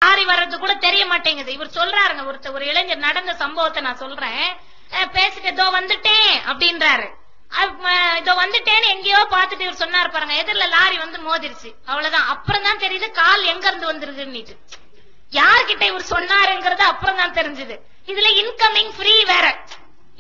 Lorry வர்றது கூட தெரிய மாட்டேங்குது. இவர் சொல்றாருங்க, ஒரு இளைஞர் நடந்த சம்பவத்தை நான் சொல்றேன். பேசிட்டு இதோ வந்துட்டேன் அப்படின்றாரு. இதோ வந்துட்டேன்னு எங்கேயோ பாத்துட்டு இவர் சொன்னாரு பாருங்க, எதிரில லாரி வந்து மோதிருச்சு, அவ்வளவுதான். அப்புறம் தான் தெரியுது கால் எங்க இருந்து வந்திருக்குன்னு. யார்கிட்ட இவர் சொன்னாருங்கிறது அப்புறம் தான் தெரிஞ்சது. இதுல இன்கமிங் ஃப்ரீ வேற,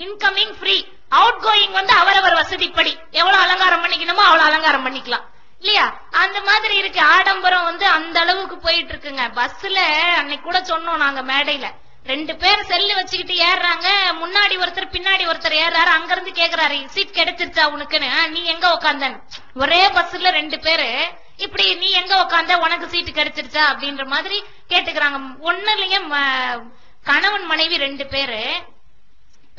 இன்கமிங் ஃப்ரீ, அவுட் கோயிங் வந்து அவரவர் வசதிப்படி எவ்வளவு அலங்காரம் பண்ணிக்கணுமோ அவ்வளவு அலங்காரம் பண்ணிக்கலாம் இல்லையா? அந்த மாதிரி இருக்கு. ஆடம்பரம் வந்து அந்த அளவுக்கு போயிட்டு இருக்குங்க. பஸ்ல அன்னைக்கு கூட சொன்னோம் நாங்க மேடையில, 2 பேர் செல்லு வச்சுக்கிட்டு ஏறாங்க, முன்னாடி ஒருத்தர் பின்னாடி ஒருத்தர் ஏறாரு. அங்க இருந்து கேக்குறாரு, சீட் கிடைச்சிருச்சா உனக்குன்னு, நீ எங்க உக்காந்தன்னு. ஒரே பஸ்ல 2 பேரு இப்படி, நீ எங்க உக்காந்த, உனக்கு சீட்டு கிடைச்சிருச்சா அப்படின்ற மாதிரி கேட்டுக்கிறாங்க. ஒண்ணு இல்லைங்க, கணவன் மனைவி 2 பேரு,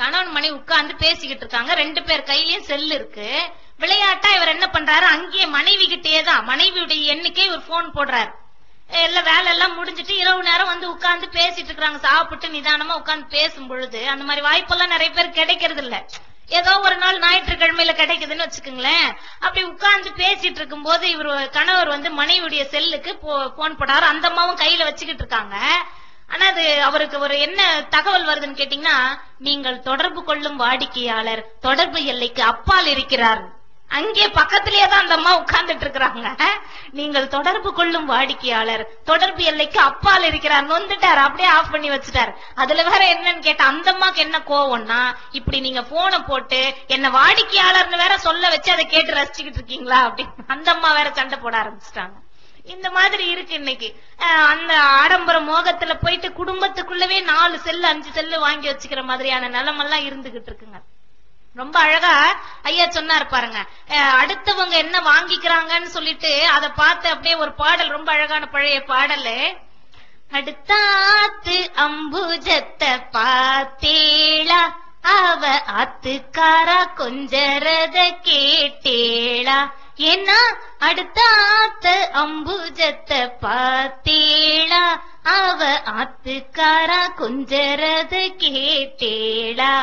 கணவன் மனைவி உட்கார்ந்து பேசிக்கிட்டு இருக்காங்க. 2 பேர் கையிலயும் செல்லு இருக்கு. விளையாட்டா இவர் என்ன பண்றாரு, அங்கேயே மனைவி கிட்டேதான், மனைவியுடைய எண்ணிக்கை இவர் போன் போடுறாரு. எல்லாம் வேலை எல்லாம் முடிஞ்சிட்டு இரவு நேரம் வந்து உட்கார்ந்து பேசிட்டு இருக்காங்க. சாப்பிட்டு நிதானமா உட்கார்ந்து பேசும் பொழுது, அந்த மாதிரி வாய்ப்பெல்லாம் நிறைய பேர் கிடைக்கிறது இல்ல. ஏதோ ஒரு நாள் ஞாயிற்றுக்கிழமையில கிடைக்குதுன்னு வச்சுக்கோங்களேன். அப்படி உட்கார்ந்து பேசிட்டு இருக்கும் போது இவர் கணவர் வந்து மனைவியுடைய செல்லுக்கு போன் போடாரு. அந்த அம்மாவும் கையில வச்சுக்கிட்டு இருக்காங்க. ஆனா அது அவருக்கு ஒரு என்ன தகவல் வருதுன்னு கேட்டீங்கன்னா, நீங்கள் தொடர்பு கொள்ளும் வாடிக்கையாளர் தொடர்பு எல்லைக்கு அப்பால் இருக்கிறார். அங்கே பக்கத்திலேயே தான் அந்த அம்மா உட்கார்ந்துட்டு இருக்கிறாங்க. நீங்கள் தொடர்பு கொள்ளும் வாடிக்கையாளர் தொடர்பு எல்லைக்கு அப்பால் இருக்கிறார். நொந்துட்டார், அப்படியே ஆஃப் பண்ணி வச்சுட்டார். அதுல வேற என்னன்னு கேட்டா, அந்த அம்மாக்கு என்ன கோவம்னா, இப்படி நீங்க போனை போட்டு என்ன வாடிக்கையாளர்னு வேற சொல்ல வச்சு அதை கேட்டு ரசிச்சுக்கிட்டு இருக்கீங்களா அப்படின்னு அந்த அம்மா வேற சண்டை போட ஆரம்பிச்சிட்டாங்க. இந்த மாதிரி இருக்கு இன்னைக்கு. அந்த ஆடம்பர மோகத்துல போயிட்டு குடும்பத்துக்குள்ளவே 4 செல்லு 5 செல்லு வாங்கி வச்சுக்கிற மாதிரியான நிலைமெல்லாம் இருந்துகிட்டு இருக்குங்க. ரொம்ப அழகா ஐயா சொன்னாரு பாருங்க, அடுத்தவங்க என்ன வாங்கிக்கிறாங்கன்னு சொல்லிட்டு அதை பார்த்து அப்படியே ஒரு பாடல், ரொம்ப அழகான பழைய பாடல். அடுத்தாத்து அம்புஜத்தை பார்த்தேளா, அவ ஆத்துக்காரா கொஞ்சரத கேட்டேளா, ஏன்னா அடுத்தாத்த அம்புஜத்தை பார்த்தேளா, அவ ஆத்துக்காரா கொஞ்சரத கேட்டேளா.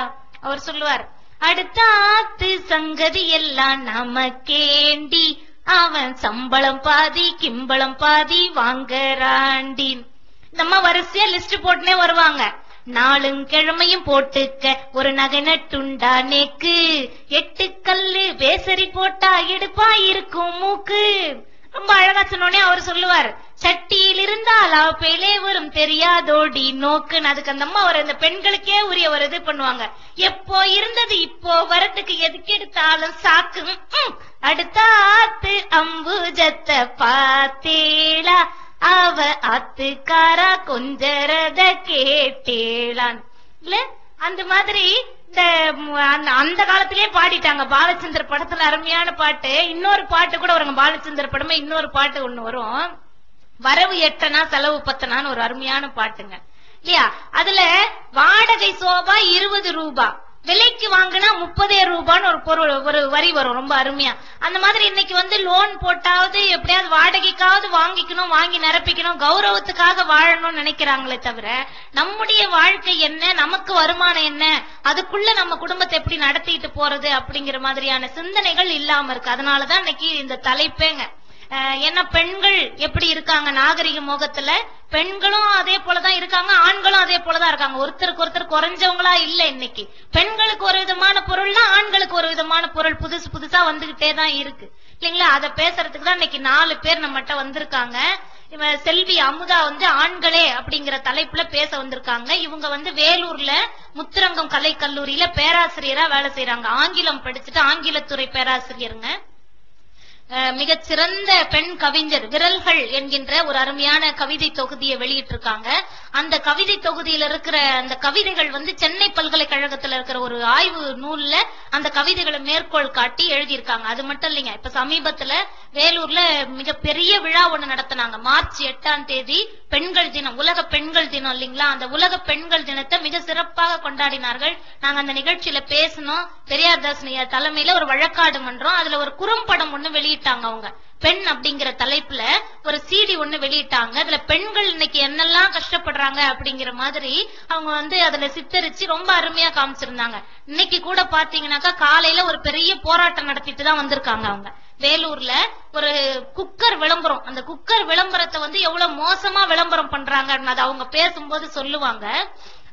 அவர் சொல்லுவார், அடுத்தாத்து சங்கதி எல்லாம் நமக்கேண்டி, அவன் சம்பளம் பாதி கிம்பளம் பாதி வாங்கறாண்டி. நம்ம வரிசையா லிஸ்ட் போட்டுனே வருவாங்க. 4 கிழமையும் போட்டுக்க ஒரு நகை நட்டுண்டா நேக்கு, 8 கல்லு பேசரி போட்டா எடுப்பா இருக்கும் மூக்கு. ரொம்ப அழகா சொன்னோடனே அவர் சொல்லுவார், சட்டியில் இருந்தால் அவப்பையிலே வரும் தெரியாதோடி நோக்குன்னு. அதுக்கு அந்த அம்மா ஒரு இந்த பெண்களுக்கே உரிய ஒரு இது பண்ணுவாங்க, எப்போ இருந்தது இப்போ வரத்துக்கு எதுக்கு எடுத்தாலும் சாக்கு. அடுத்தாத்து அம்புஜத்தை பார்த்தேளா, அவ ஆத்துக்காரா கொஞ்சரத கேட்டேளான். இல்ல அந்த மாதிரி அந்த காலத்திலேயே பாடிட்டாங்க. பாலச்சந்திர படத்துல அருமையான பாட்டு. இன்னொரு பாட்டு கூட வருங்க, பாலச்சந்திர படமே இன்னொரு பாட்டு ஒண்ணு வரும், வரவு 8 செலவு 10 ஒரு அருமையான பாட்டுங்க இல்லையா? அதுல வாடகை சோபா 20 ரூபாய், விலைக்கு வாங்கினா 30 ரூபான்னு ஒரு பொருள், ஒரு வரி வரும், ரொம்ப அருமையா. அந்த மாதிரி இன்னைக்கு வந்து லோன் போட்டாவது எப்படியாவது வாடகைக்காவது வாங்கிக்கணும், வாங்கி நிரப்பிக்கணும், கௌரவத்துக்காக வாழணும்னு நினைக்கிறாங்களே தவிர, நம்முடைய வாழ்க்கை என்ன, நமக்கு வருமானம் என்ன, அதுக்குள்ள நம்ம குடும்பத்தை எப்படி நடத்திட்டு போறது அப்படிங்கிற மாதிரியான சிந்தனைகள் இல்லாம இருக்கு. அதனாலதான் இன்னைக்கு இந்த தலைப்பேங்க. ஏன்னா பெண்கள் எப்படி இருக்காங்க நாகரிக மோகத்துல, பெண்களும் அதே போலதான் இருக்காங்க, ஆண்களும் அதே போலதான் இருக்காங்க. ஒருத்தருக்கு ஒருத்தர் குறைஞ்சவங்களா இல்ல. இன்னைக்கு பெண்களுக்கு ஒரு விதமான பொருள்னா ஆண்களுக்கு ஒரு விதமான பொருள் புதுசு புதுசா வந்துகிட்டே தான் இருக்கு இல்லைங்களா? அதை பேசுறதுக்கு தான் இன்னைக்கு 4 பேர் நம்மகிட்ட வந்திருக்காங்க. இவ செல்வி அமுதா வந்து ஆண்களே அப்படிங்கிற தலைப்புல பேச வந்திருக்காங்க. இவங்க வந்து வேலூர்ல முத்துரங்கம் கலை கல்லூரியில பேராசிரியரா வேலை செய்யறாங்க. ஆங்கிலம் படிச்சுட்டு ஆங்கிலத்துறை பேராசிரியருங்க. மிகச்சிறந்த பெண் கவிஞர், விரல்கள் என்கின்ற ஒரு அருமையான கவிதை தொகுதியை வெளியிட்டிருக்காங்க. அந்த கவிதை தொகுதியில இருக்கிற அந்த கவிதைகள் வந்து சென்னை பல்கலைக்கழகத்துல இருக்கிற ஒரு ஆய்வு நூல்ல அந்த கவிதைகளை மேற்கோள் காட்டி எழுதியிருக்காங்க. அது மட்டும் இல்லைங்க, இப்ப சமீபத்துல வேலூர்ல மிகப்பெரிய விழா ஒண்ணு நடத்தினாங்க. மார்ச் 8 பெண்கள் தினம், உலக பெண்கள் தினம் இல்லைங்களா? அந்த உலக பெண்கள் தினத்தை மிக சிறப்பாக கொண்டாடினார்கள். நாங்க அந்த நிகழ்ச்சியில பேசணும். பெரியார் தாஸ் தலைமையில ஒரு வழக்காடு மன்றம், அதுல ஒரு குறும்படம் ஒண்ணு வெளியிட்டாங்க. அவங்க பெண் அப்படிங்கிற தலைப்புல ஒரு CD ஒண்ணு வெளியிட்டாங்க. அதுல பெண்கள் இன்னைக்கு என்னெல்லாம் கஷ்டப்படுறாங்க அப்படிங்கிற மாதிரி அவங்க அதுல சித்தரிச்சு ரொம்ப அருமையா காமிச்சிருந்தாங்க. இன்னைக்கு கூட பாத்தீங்கன்னாக்கா காலையில ஒரு பெரிய போராட்டம் நடத்திட்டு தான் வந்திருக்காங்க. அவங்க வேலூர்ல ஒரு குக்கர் விளம்பரம், அந்த குக்கர் விளம்பரத்தை எவ்வளவு மோசமா விளம்பரம் பண்றாங்க அது அவங்க பேசும்போது சொல்லுவாங்க.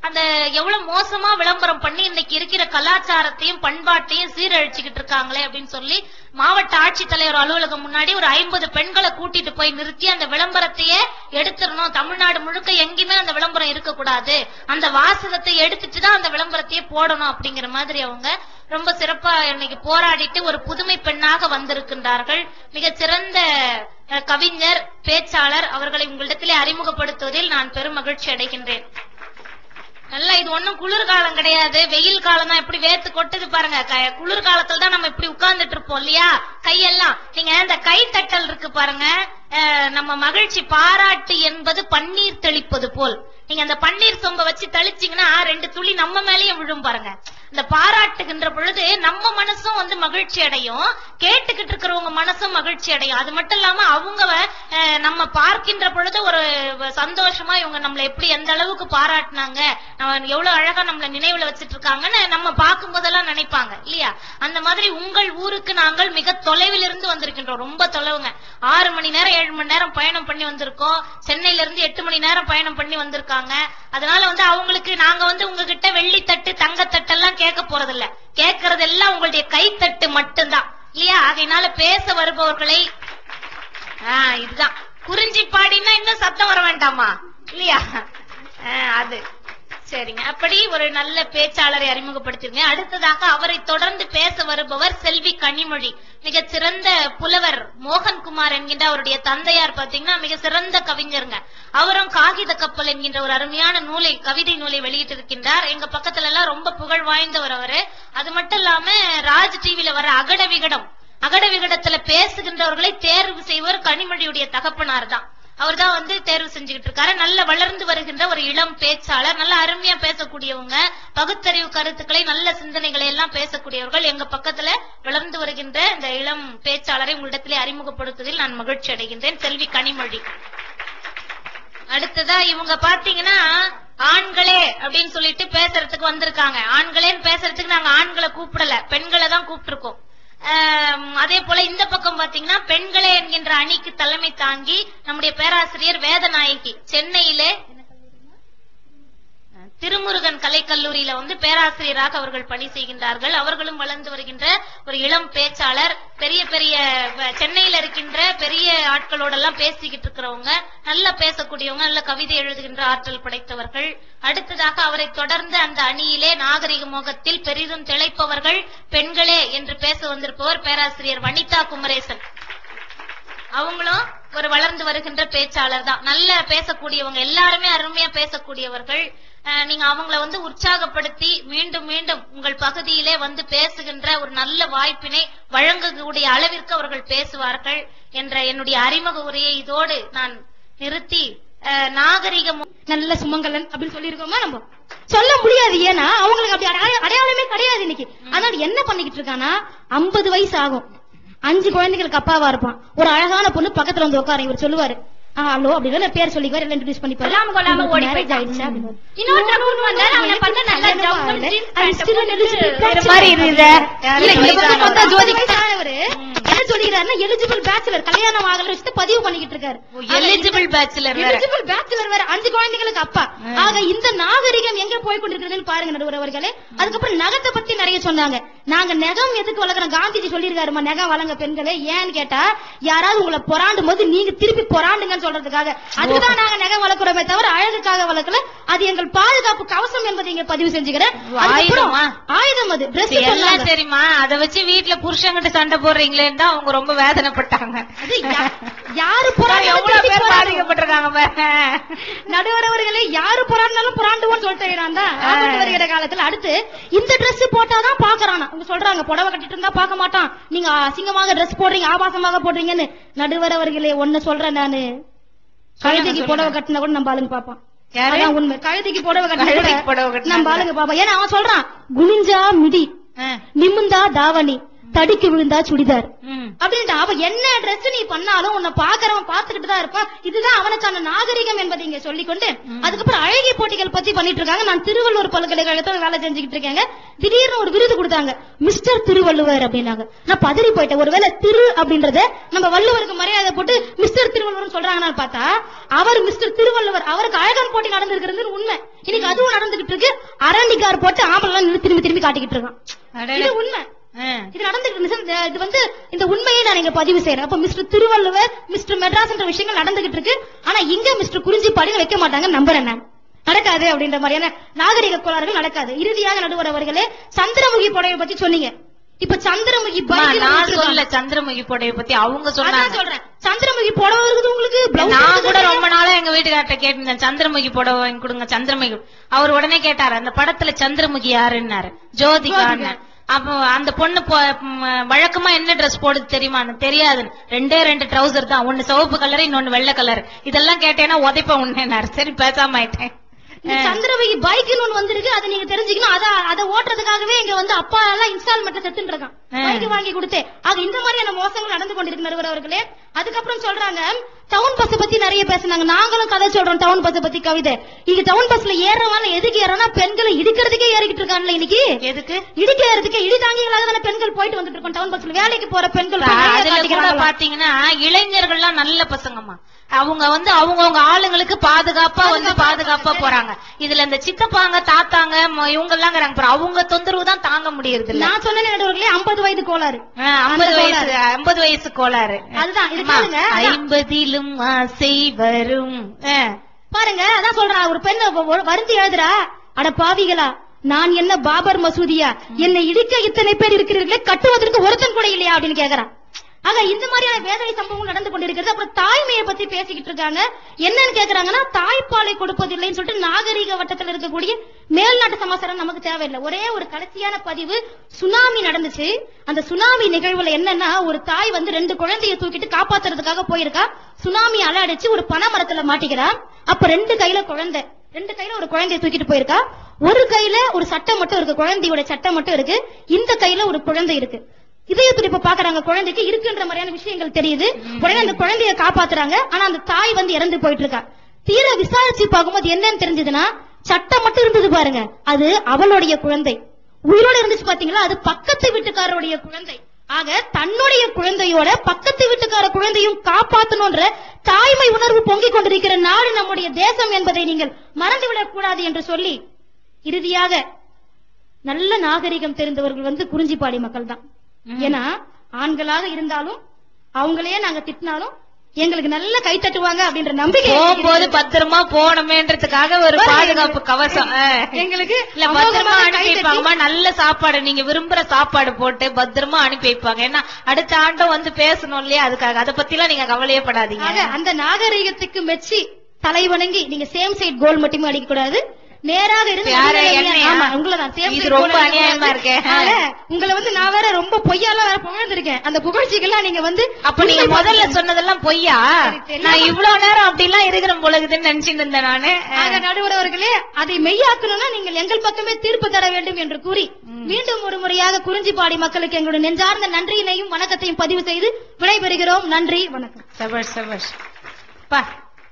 அந்த எவ்வளவு மோசமா விளம்பரம் பண்ணி இன்னைக்கு இருக்கிற கலாச்சாரத்தையும் பண்பாட்டையும் சீரழிச்சுக்கிட்டு இருக்காங்களே அப்படின்னு சொல்லி மாவட்ட ஆட்சித்தலைவர் அலுவலகம் முன்னாடி ஒரு 50 பெண்களை கூட்டிட்டு போய் நிறுத்தி அந்த விளம்பரத்தையே எடுத்துடணும், தமிழ்நாடு முழுக்க எங்கேயுமே அந்த விளம்பரம் இருக்கக்கூடாது, அந்த வாசகத்தை எடுத்துட்டு தான் அந்த விளம்பரத்தையே போடணும் அப்படிங்கிற மாதிரி அவங்க ரொம்ப சிறப்பா இன்னைக்கு போராடிட்டு ஒரு புதுமை பெண்ணாக வந்திருக்கின்றார்கள். மிகச் சிறந்த கவிஞர், பேச்சாளர். அவர்களை உங்களிடத்திலே அறிமுகப்படுத்துவதில் நான் பெரும் மகிழ்ச்சி அடைகின்றேன். நல்லா இது ஒண்ணும் குளிர்காலம் கிடையாது, வெயில் காலம் தான். எப்படி வேர்த்து கொட்டுது பாருங்க. குளிர்காலத்துல தான் நம்ம இப்படி உட்கார்ந்துட்டு இருப்போம் இல்லையா, கையெல்லாம். நீங்க இந்த கை தட்டல் இருக்கு பாருங்க, நம்ம மகிழ்ச்சி பாராட்டு என்பது பன்னீர் தெளிப்பது போல். நீங்க அந்த பன்னீர் சொம்ப வச்சு தெளிச்சீங்கன்னா 2 துளி நம்ம மேலேயே விழும் பாருங்க. இந்த பாராட்டுகின்ற பொழுது நம்ம மனசும் மகிழ்ச்சி அடையும், கேட்டுக்கிட்டு இருக்கிறவங்க மனசும் மகிழ்ச்சி அடையும். அது மட்டும் இல்லாம அவங்க நம்ம பார்க்கின்ற பொழுது ஒரு சந்தோஷமா இவங்க நம்மள எப்படி எந்த அளவுக்கு பாராட்டினாங்க, எவ்வளவு அழகா நம்மள நினைவுல வச்சிட்டு இருக்காங்கன்னு நம்ம பார்க்கும் போதெல்லாம் நினைப்பாங்க இல்லையா. அந்த மாதிரி உங்கள் ஊருக்கு நாங்கள் மிக தொலைவில் இருந்து வந்திருக்கின்றோம். ரொம்ப தொலைவுங்க. 6 மணி நேரம் 7 மணி நேரம் பயணம் பண்ணி வந்திருக்கோம். சென்னையில இருந்து 8 மணி நேரம் பயணம் பண்ணி வந்திருக்காங்க. அதனால அவங்களுக்கு நாங்க உங்ககிட்ட வெள்ளி தட்டு தங்கத்தட்டு எல்லாம் கேட்க போறதில்ல, கேட்கறதெல்லாம் உங்களுடைய கைத்தட்டு மட்டும்தான் இல்லையா. அதனால பேச வருபவர்களை இதுதான் குறிஞ்சி பாடினா இன்னும் சத்தம் வர வேண்டாமா இல்லையா. அது சரிங்க. அப்படி ஒரு நல்ல பேச்சாளரை அறிமுகப்படுத்திருங்க. அடுத்ததாக அவரை தொடர்ந்து பேச வருபவர் செல்வி கனிமொழி. மிக சிறந்த புலவர் மோகன்குமார் என்கின்ற அவருடைய தந்தையார் பாத்தீங்கன்னா மிக சிறந்த கவிஞருங்க. அவரும் காகித கப்பல் என்கின்ற ஒரு அருமையான நூலை, கவிதை நூலை வெளியிட்டு இருக்கின்றார். எங்க பக்கத்துல எல்லாம் ரொம்ப புகழ் வாய்ந்தவர் அவரு. அது மட்டும் இல்லாம ராஜ் டிவில வர அகட விகடத்துல பேசுகின்றவர்களை தேர்வு செய்வர் கனிமொழியுடைய தகப்பனார் தான். அவர் தான் தேர்வு செஞ்சுக்கிட்டு இருக்காரு. நல்ல வளர்ந்து வருகின்ற ஒரு இளம் பேச்சாளர், நல்ல அருமையா பேசக்கூடியவங்க, பகுத்தறிவு கருத்துக்களை, நல்ல சிந்தனைகளை எல்லாம் பேசக்கூடியவர்கள். எங்க பக்கத்துல வளர்ந்து வருகின்ற இந்த இளம் பேச்சாளரை உங்களிடத்திலே அறிமுகப்படுத்துவதில் நான் மகிழ்ச்சி அடைகின்றேன். செல்வி கனிமொழி. அடுத்ததா இவங்க பாத்தீங்கன்னா ஆண்களே அப்படின்னு சொல்லிட்டு பேசுறதுக்கு வந்திருக்காங்க. ஆண்களேன்னு பேசுறதுக்கு நாங்க ஆண்களை கூப்பிடல, பெண்களை தான் கூப்பிட்டுருக்கோம். அதே போல இந்த பக்கம் பாத்தீங்கன்னா பெண்களே என்கின்ற அணிக்கு தலைமை தாங்கி நம்முடைய பேராசிரியர் வேதநாயகி சென்னையிலே திருமுருகன் கலைக்கல்லூரியில பேராசிரியராக அவர்கள் பணி செய்கின்றார்கள். அவர்களும் வளர்ந்து வருகின்ற ஒரு இளம் பேச்சாளர். பெரிய பெரிய சென்னையில இருக்கின்ற பெரிய ஆட்களோடெல்லாம் பேசிக்கிட்டு இருக்கிறவங்க, நல்லா பேசக்கூடியவங்க, நல்ல கவிதை எழுதுகின்ற ஆற்றல் படைத்தவர்கள். அடுத்ததாக அவரை தொடர்ந்து அந்த அணியிலே நாகரிக மோகத்தில் பெரிதும் திளைப்பவர்கள் பெண்களே என்று பேச வந்திருப்பவர் பேராசிரியர் வனிதா குமரேசன். அவங்களும் ஒரு வளர்ந்து வருகின்ற பேச்சாளர் தான். நல்ல பேசக்கூடியவங்க, எல்லாருமே அருமையா பேசக்கூடியவர்கள். நீங்க அவங்கள உற்சாகப்படுத்தி மீண்டும் மீண்டும் உங்கள் பகுதியிலே பேசுகின்ற ஒரு நல்ல வாய்ப்பினை வழங்கக்கூடிய அளவிற்கு அவர்கள் பேசுவார்கள் என்ற என்னுடைய அறிமுக உரையை இதோடு நான் நிறுத்தி, நாகரிகம் நல்ல சுமங்கலன் அப்படின்னு சொல்லிருக்கோமா நம்ம சொல்ல முடியாது. ஏன்னா அவங்களுக்கு அப்படி அடையாளமே கிடையாது இன்னைக்கு. அதனால என்ன பண்ணிக்கிட்டு இருக்கானா, 50 வயசு ஆகும், 5 குழந்தைகளுக்கு அப்பாவா இருப்பான், ஒரு அழகான பொண்ணு பக்கத்துல உட்கார, இவர் சொல்லுவாரு ஹலோ அப்படின்னு பேர் சொல்லிக்குவார், எல்லாம் இன்ட்ரோடியூஸ் பண்ணிப்பாரு. எலிஜிபிள் பேச்சுலர், கல்யாணம் ஆகல வச்சுட்டு பதிவு பண்ணிக்கிட்டு இருக்காரு. எலிஜிபிள் பேச்சுலர் வேற, 5 குழந்தைகளுக்கு அப்பா. ஆக இந்த நாகரிகம் எங்க போய் கொண்டிருக்கிறதுன்னு பாருங்க நடுவர் அவர்களே. அதுக்கப்புறம் நகத்தை பத்தி நிறைய சொன்னாங்க. நாங்க நகம் எதுக்கு வளர்க்குறோம், காந்திஜி சொல்லிருக்காருமா நகம் வளங்க பெண்களே. ஏன்னு கேட்டா யாராவது உங்களை பொறாண்டும் போது நீங்க திருப்பி பொறாண்டுங்கன்னு சொல்றதுக்காக, அதுதான் நாங்க நகம் வளர்க்கிறோமே தவிர அழகுக்காக வளர்க்கல. அது எங்கள் பாதுகாப்பு கவசம் என்பதை இங்க பதிவு செஞ்சுக்கிறேன். ஆயுதம் அது ட்ரெஸ் எல்லாம் தெரியுமா, அதை வச்சு வீட்டுல புருஷங்கிட்ட சண்டை போடுறீங்களேன்னு தான் அவங்க ரொம்ப வேதனைப்பட்டாங்க. யாரு எவ்வளவு பேர் பாதிக்கப்பட்டிருக்காங்க நடுவரவர்களே. யாரு பொறாண்டாலும் பொறாண்டுவோன்னு சொல்லிட்டு வருகிற காலத்துல அடுத்து இந்த ட்ரெஸ் போட்டாதான் பாக்குறானா. அவங்க சொல்றாங்க புடவை கட்டிட்டு இருந்தா பாக்க மாட்டான், நீங்க அசிங்கமாக ட்ரெஸ் போடுறீங்க, ஆபாசமாக போடுறீங்கன்னு. நடுவரவர்களே ஒன்னு சொல்றேன் நானு, கழுதைக்கு புடவை கட்டினா கூட நம்ம ஆளுங்க பாப்பான். உண்மை, கழுதைக்கு புடவை கட்டினா நம்ம ஆளுங்க பாப்பா. ஏன்னா அவன் சொல்றான் குனிஞ்சா மிடி, நிமிந்தா தாவணி, தடிக்கு விழுந்தா சுடிதார் அப்படின்ட்டு அவ என்ன ட்ரெஸ் நீ பண்ணாலும் உன்னை பாக்குறவன் பாத்துக்கிட்டு தான் இருப்பான். இதுதான் அவனுக்கான நாகரிகம் என்பதை இங்க சொல்லிக்கொண்டு அதுக்கப்புறம் அழகிய போட்டிகள் பத்தி பண்ணிட்டு இருக்காங்க. நான் திருவள்ளுவர் பல்கலைக்கழகத்துல வேலை செஞ்சுக்கிட்டு இருக்கேங்க. திடீர்னு ஒரு விருது கொடுத்தாங்க, மிஸ்டர் திருவள்ளுவர் அப்படின்னாங்க. நான் பதறி போயிட்டேன். ஒருவேளை திரு அப்படின்றத நம்ம வள்ளுவருக்கு மரியாதை போட்டு மிஸ்டர் திருவள்ளுவர் சொல்றாங்கன்னு பார்த்தா அவர் மிஸ்டர் திருவள்ளுவர். அவருக்கு அழகான போட்டி நடந்திருக்கிறது உண்மை. இன்னைக்கு அதுவும் நடந்துகிட்டு இருக்கு. அரண்டிகார் போட்டு ஆம்பளை திரும்பி திரும்பி காட்டிக்கிட்டு இருக்கான். இது உண்மை. இது நடந்துகிட்டு இது வந்து இந்த உண்மையை நான் இங்க பதிவு செய்யறேன். அப்ப மிஸ்டர் திருவள்ளுவர் மிஸ்டர் மெட்ராஸ் என்ற விஷயங்கள் நடந்துகிட்டு இருக்கு. ஆனா இங்க மிஸ்டர் குறிஞ்சிப்பாடின்னு வைக்க மாட்டாங்க. நம்புறேன் நான் நடக்காது அப்படின்ற மாதிரியான நாகரிக கோளாறுகள் நடக்காது. இறுதியாக நடுவர் அவர்களே சந்திரமுகி புடவை பத்தி சொன்னீங்க. இப்ப சந்திரமுகி சந்திரமுகி புடவை பத்தி அவங்க சொன்னாங்க. சொல்றேன் சந்திரமுகி புடவை இருக்குது உங்களுக்கு. நான் கூட ரொம்ப நாளா எங்க வீட்டுக்கார்ட்ட கேட்டிருந்தேன், சந்திரமுகி புடவை வாங்கி கொடுங்க சந்திரமுகி. அவர் உடனே கேட்டாரு, அந்த படத்துல சந்திரமுகி யாருன்னாரு. ஜோதிகா. அப்போ அந்த பொண்ணு வழக்கமா என்ன ட்ரெஸ் போடுது தெரியுமா? தெரியாது. 2 ட்ரௌசர் தான், ஒன்னு சிவப்பு கலர் இன்னொன்னு வெள்ளை கலர். இதெல்லாம் கேட்டேன்னா உதைப்ப உன்னேனாரு. சரி பேசாம ஆயிட்டேன். சந்திரமுகி பைக்னு ஒண்ணு வந்திருக்கு, அதை நீங்க தெரிஞ்சுக்கணும். அதை ஓட்டுறதுக்காகவே இங்க வந்து அப்பா எல்லாம் இன்ஸ்டால்மெண்ட் செத்துட்டு இருக்கான், பைக் வாங்கி கொடுத்து. ஆக இந்த மாதிரியான மோசங்கள் நடந்து கொண்டிருக்கு நடுவர் அவர்களே. அதுக்கப்புறம் சொல்றாங்க டவுன் பஸ் பத்தி நிறைய பேசினாங்க. நாங்களும் கதை சொல்றோம் டவுன் பஸ் பத்தி கவிதை. இங்க டவுன் பஸ்ல ஏறவான எதுக்கு ஏறனா பெண்களை இடிக்கிறதுக்கே ஏறிக்கிட்டு இருக்காங்கல்ல இன்னைக்கு. எதுக்கு இடிக்கிறதுக்கு? இடி தாங்கிகளாக தானே பெண்கள் போயிட்டு வந்துட்டு இருக்கோம் டவுன் பஸ்ல. வேலைக்கு போற பெண்கள் பாத்தீங்கன்னா இளைஞர்கள்லாம் நல்ல பசங்கம்மா. அவங்க வந்து அவங்கவுங்க ஆளுங்களுக்கு பாதுகாப்பா போறாங்க. இதுல இந்த சித்தப்பாங்க தாத்தாங்க இவங்க எல்லாம் அவங்க தொந்தரவு தான் தாங்க முடியறது. நான் சொன்னேன் 50 வயது கோளாறு. 50 வயசு கோளாறு. அதுதான் 50லும் ஆசை வரும். பாருங்க அதான் சொல்றேன். ஒரு பெண் வருந்தி எழுதுறா, அட பாவிகளா நான் என்ன பாபர் மசூதியா, என்னை இடிக்க இத்தனை பேர் இருக்கிறீர்களே, கட்டுவதற்கு ஒருத்தன் கூட இல்லையா அப்படின்னு கேக்குறான். ஆக இந்த மாதிரியான வேதனை சம்பவங்கள் நடந்து கொண்டிருக்கிறது. அப்புறம் தாய்மையை பத்தி பேசிக்கிட்டு இருக்காங்க. என்னன்னு கேக்குறாங்கன்னா தாய்ப்பாலை கொடுப்பதில்லைன்னு சொல்லிட்டு நாகரிக வட்டத்தில் இருக்கக்கூடிய மேல்நாட்டு சமாச்சாரம் நமக்கு தேவையில்லை. ஒரே ஒரு கடைசியான பதிவு, சுனாமி நடந்துச்சு. அந்த சுனாமி நிகழ்வுல என்னன்னா ஒரு தாய் வந்து 2 குழந்தைய தூக்கிட்டு காப்பாத்துறதுக்காக போயிருக்கா. சுனாமி அலை அடிச்சு ஒரு பனை மரத்துல மாட்டிக்கிறா. அப்ப 2 கையில ஒரு குழந்தைய தூக்கிட்டு போயிருக்கா. ஒரு கையில ஒரு சட்டை மட்டும் இருக்கு, குழந்தையோட சட்டை மட்டும் இருக்கு. இந்த கையில ஒரு குழந்தை இருக்கு. இதய துடிப்பு பாக்குறாங்க, குழந்தைக்கு இருக்குன்ற மாதிரியான விஷயங்கள் தெரியுது. உடனே அந்த குழந்தைய காப்பாத்துறாங்க. ஆனா அந்த தாய் வந்து இறந்து போயிட்டு இருக்கா. தீர விசாரிச்சு பார்க்கும்போது என்னன்னு தெரிஞ்சதுன்னா சட்டை மட்டும் இருந்தது பாருங்க, அது அவளுடைய குழந்தை. உயிரோட இருந்துச்சு பாத்தீங்களா, அது பக்கத்து வீட்டுக்காரருடைய குழந்தை. ஆக தன்னுடைய குழந்தையோட பக்கத்து வீட்டுக்கார குழந்தையும் காப்பாற்றணும்ன்ற தாய்மை உணர்வு பொங்கிக் கொண்டிருக்கிற நாடு நம்முடைய தேசம் என்பதை நீங்கள் மறந்துவிடக் கூடாது என்று சொல்லி இறுதியாக நல்ல நாகரிகம் தெரிந்தவர்கள் வந்து குறிஞ்சிப்பாடி மக்கள் தான். ஏன்னா ஆண்களாக இருந்தாலும் அவங்களையே நாங்க திட்டினாலும் எங்களுக்கு நல்ல கை தட்டுவாங்க அப்படின்ற நம்பிக்கை. போகும்போது பத்திரமா போனமேன்றதுக்காக ஒரு பாதுகாப்பு கவசம் எங்களுக்கு பத்திரமா அனுப்பி வைப்பாங்கம்மா. நல்ல சாப்பாடு, நீங்க விரும்புற சாப்பாடு போட்டு பத்திரமா அனுப்பி வைப்பாங்க. ஏன்னா அடுத்த ஆண்டும் வந்து பேசணும் இல்லையா, அதுக்காக. அதை பத்தி எல்லாம் நீங்க கவலையே படாதீங்க. அந்த நாகரிகத்துக்கு மெச்சி தலை வணங்கி நீங்க சேம் சைட் கோல் மட்டுமே அடிக்க கூடாது, நேராக இருந்து ரொம்ப அநியாயமா இருக்கேன். உங்களை வந்து நான் வேற ரொம்ப பொய்யாலாம் வேற புகழ்ந்திருக்கேன். அந்த புகழ்ச்சிகள்லாம் நீங்க வந்து அப்ப நீங்க முதல்ல சொன்னதெல்லாம் பொய்யா? நான் இவ்வளவு நேரம் அப்படி எல்லாம் இருக்கிற பொழுதுன்னு நினைச்சிட்டு இருந்தேன் நானு. நடுவர் அவர்களே, அதை மெய்யாக்கணும்னா நீங்கள் எங்கள் பக்கமே தீர்ப்பு தர வேண்டும் என்று கூறி மீண்டும் ஒரு முறையாக குறிஞ்சிப்பாடி மக்களுக்கு எங்களுடைய நெஞ்சார்ந்த நன்றியினையும் வணக்கத்தையும் பதிவு செய்து விடைபெறுகிறோம். நன்றி, வணக்கம். சபாஷ் சபாஷ்.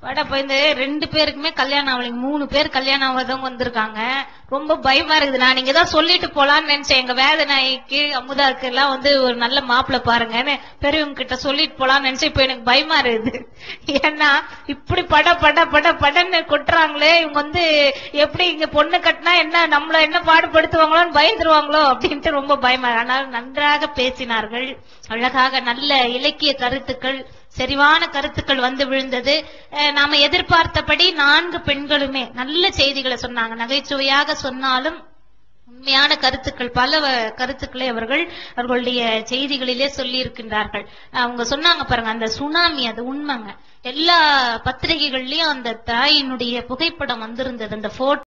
வட போய் 2 பேருக்குமே கல்யாணம் ஆகலைங்க, 3 பேர் கல்யாணம் ஆகாதவங்க வந்திருக்காங்க. ரொம்ப பயமா இருக்குது. நான் நீங்க தான் சொல்லிட்டு போலான்னு நினைச்சேன். எங்க வேதனைக்கு அமுதாக்கு எல்லாம் வந்து ஒரு நல்ல மாப்பிள்ள பாருங்கன்னு பெரியவங்க கிட்ட சொல்லிட்டு போலான்னு நினைச்சேன். இப்ப எனக்கு பயமா இருக்குது. ஏன்னா இப்படி படன்னு கொட்டுறாங்களே, இவங்க வந்து எப்படி இங்க பொண்ணு கட்டினா என்ன நம்மள என்ன பாடுபடுத்துவாங்களோன்னு பயந்துருவாங்களோ அப்படின்ட்டு ரொம்ப பயமா. ஆனால் நன்றாக பேசினார்கள், அழகாக நல்ல இலக்கிய கருத்துக்கள், செறிவான கருத்துக்கள் வந்து விழுந்தது. நாம எதிர்பார்த்தபடி 4 பெண்களுமே நல்ல செய்திகளை சொன்னாங்க. நகைச்சுவையாக சொன்னாலும் உண்மையான கருத்துக்கள், பல கருத்துக்களை அவர்களுடைய செய்திகளிலே சொல்லி இருக்கின்றார்கள். அவங்க சொன்னாங்க பாருங்க, அந்த சுனாமி அது உண்மைங்க. எல்லா பத்திரிகைகள்லயும் அந்த தாயினுடைய புகைப்படம் வந்திருந்தது, அந்த போட்டோ